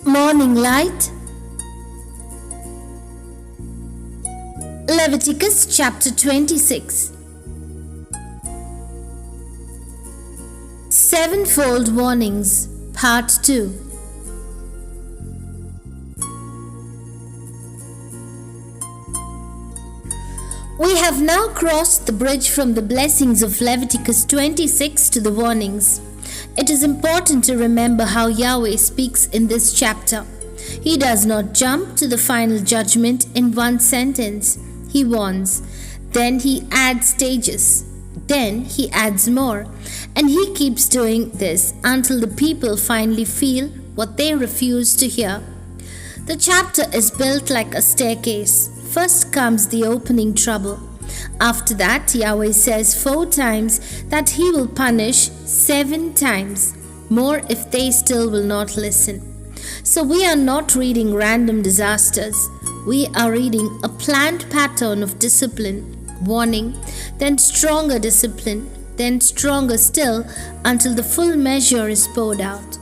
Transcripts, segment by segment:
Morning light. Leviticus chapter 26. Sevenfold warnings, part 2. We have now crossed the bridge from the blessings of Leviticus 26 to the warnings. It is important to remember how Yahweh speaks in this chapter. He does not jump to the final judgment in one sentence. He warns. Then he adds stages. Then he adds more. And he keeps doing this until the people finally feel what they refuse to hear. The chapter is built like a staircase. First comes the opening trouble. After that, Yahweh says 4 times that he will punish 7 times more if they still will not listen. So we are not reading random disasters. We are reading a planned pattern of discipline, warning, then stronger discipline, then stronger still until the full measure is poured out.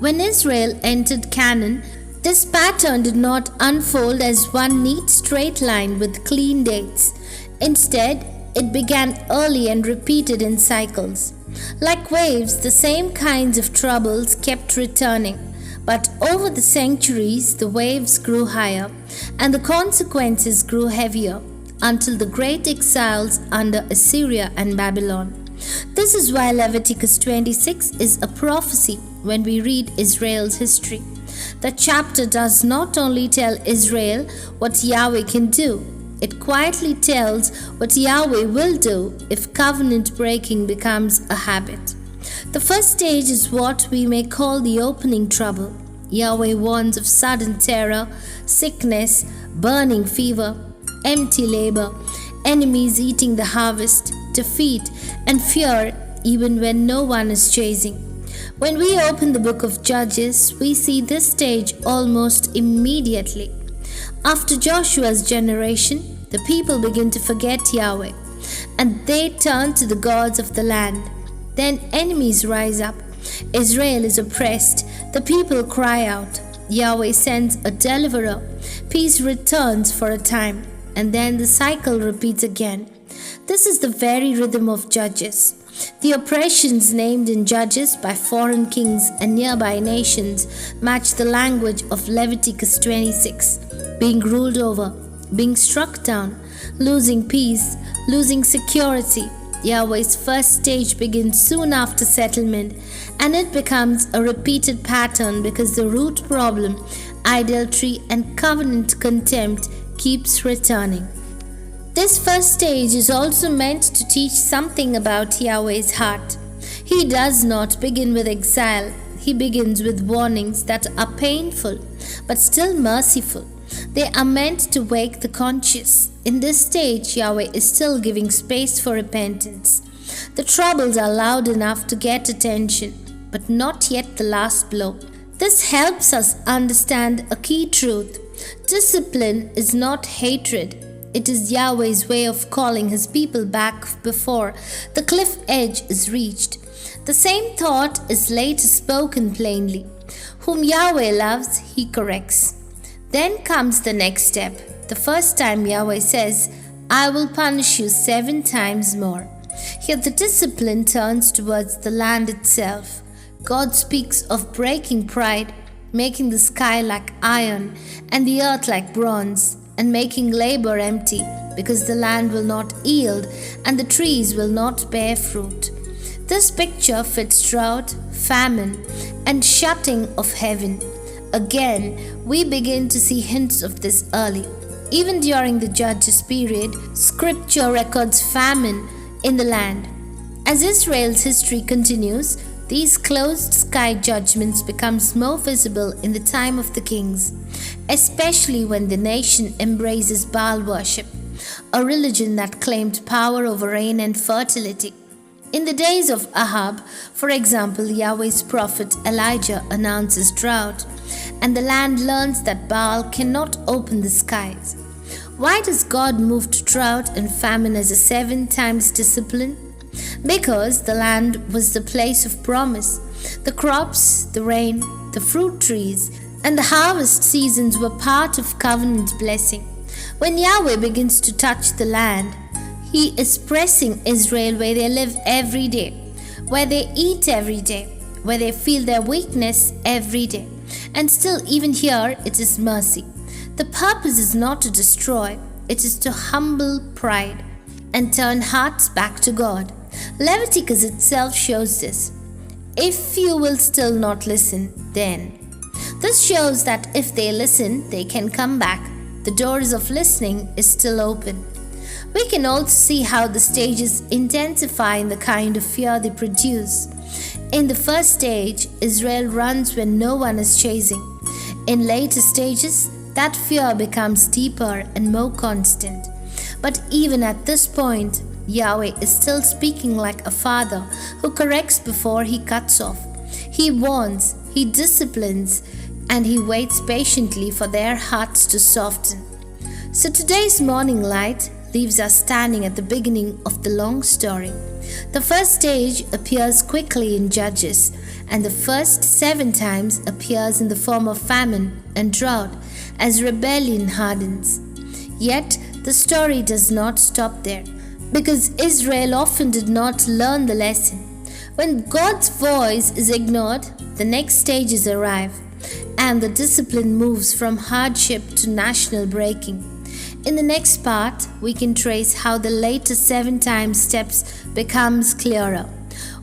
When Israel entered Canaan, this pattern did not unfold as one neat straight line with clean dates. Instead, it began early and repeated in cycles. Like waves, the same kinds of troubles kept returning. But over the centuries, the waves grew higher and the consequences grew heavier until the great exiles under Assyria and Babylon. This is why Leviticus 26 is a prophecy when we read Israel's history. The chapter does not only tell Israel what Yahweh can do, it quietly tells what Yahweh will do if covenant breaking becomes a habit. The first stage is what we may call the opening trouble. Yahweh warns of sudden terror, sickness, burning fever, empty labor, enemies eating the harvest, defeat, and fear even when no one is chasing. When we open the book of Judges, we see this stage almost immediately. After Joshua's generation, the people begin to forget Yahweh, and they turn to the gods of the land. Then enemies rise up. Israel is oppressed. The people cry out. Yahweh sends a deliverer. Peace returns for a time, and then the cycle repeats again. This is the very rhythm of Judges. The oppressions named in Judges by foreign kings and nearby nations match the language of Leviticus 26. Being ruled over, being struck down, losing peace, losing security. Yahweh's first stage begins soon after settlement, and it becomes a repeated pattern because the root problem, idolatry and covenant contempt, keeps returning. This first stage is also meant to teach something about Yahweh's heart. He does not begin with exile. He begins with warnings that are painful but still merciful. They are meant to wake the conscious. In this stage, Yahweh is still giving space for repentance. The troubles are loud enough to get attention, but not yet the last blow. This helps us understand a key truth. Discipline is not hatred. It is Yahweh's way of calling his people back before the cliff edge is reached. The same thought is later spoken plainly. Whom Yahweh loves, he corrects. Then comes the next step. The first time Yahweh says, I will punish you 7 times more. Here the discipline turns towards the land itself. God speaks of breaking pride, making the sky like iron and the earth like bronze, and making labor empty, because the land will not yield and the trees will not bear fruit. This picture fits drought, famine, and shutting of heaven. Again, we begin to see hints of this early. Even during the Judges period, scripture records famine in the land. As Israel's history continues, these closed sky judgments become more visible in the time of the kings, especially when the nation embraces Baal worship, a religion that claimed power over rain and fertility. In the days of Ahab, for example, Yahweh's prophet Elijah announces drought, and the land learns that Baal cannot open the skies. Why does God move to drought and famine as a 7 times discipline? Because the land was the place of promise. The crops, the rain, the fruit trees, And the harvest seasons were part of covenant blessing. When Yahweh begins to touch the land, He is pressing Israel where they live every day, where they eat every day, where they feel their weakness every day. And still, even here, it is mercy. The purpose is not to destroy, it is to humble pride and turn hearts back to God. Leviticus itself shows this. If you will still not listen, then. This shows that if they listen, they can come back. The doors of listening is still open. We can also see how the stages intensify in the kind of fear they produce. In the first stage, Israel runs when no one is chasing. In later stages, that fear becomes deeper and more constant. But even at this point, Yahweh is still speaking like a father who corrects before he cuts off. He warns, he disciplines, and he waits patiently for their hearts to soften. So today's morning light leaves us standing at the beginning of the long story. The first stage appears quickly in Judges, and the first 7 times appears in the form of famine and drought as rebellion hardens. Yet the story does not stop there, because Israel often did not learn the lesson. When God's voice is ignored, the next stages arrive, and the discipline moves from hardship to national breaking. In the next part, we can trace how the later 7 times steps becomes clearer.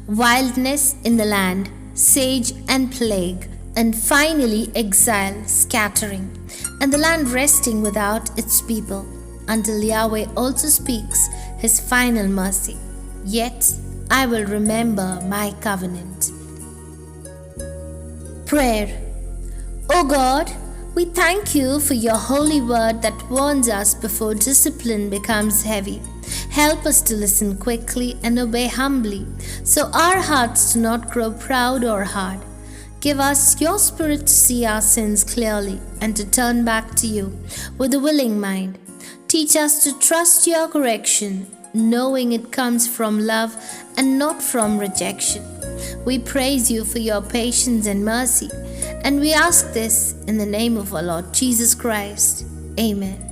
Wildness in the land, siege and plague, and finally exile, scattering, and the land resting without its people, until Yahweh also speaks His final mercy. Yet I will remember my covenant. Prayer. O God, we thank you for your holy word that warns us before discipline becomes heavy. Help us to listen quickly and obey humbly, so our hearts do not grow proud or hard. Give us your spirit to see our sins clearly and to turn back to you with a willing mind. Teach us to trust your correction, knowing it comes from love and not from rejection. We praise you for your patience and mercy, and we ask this in the name of our Lord Jesus Christ. Amen.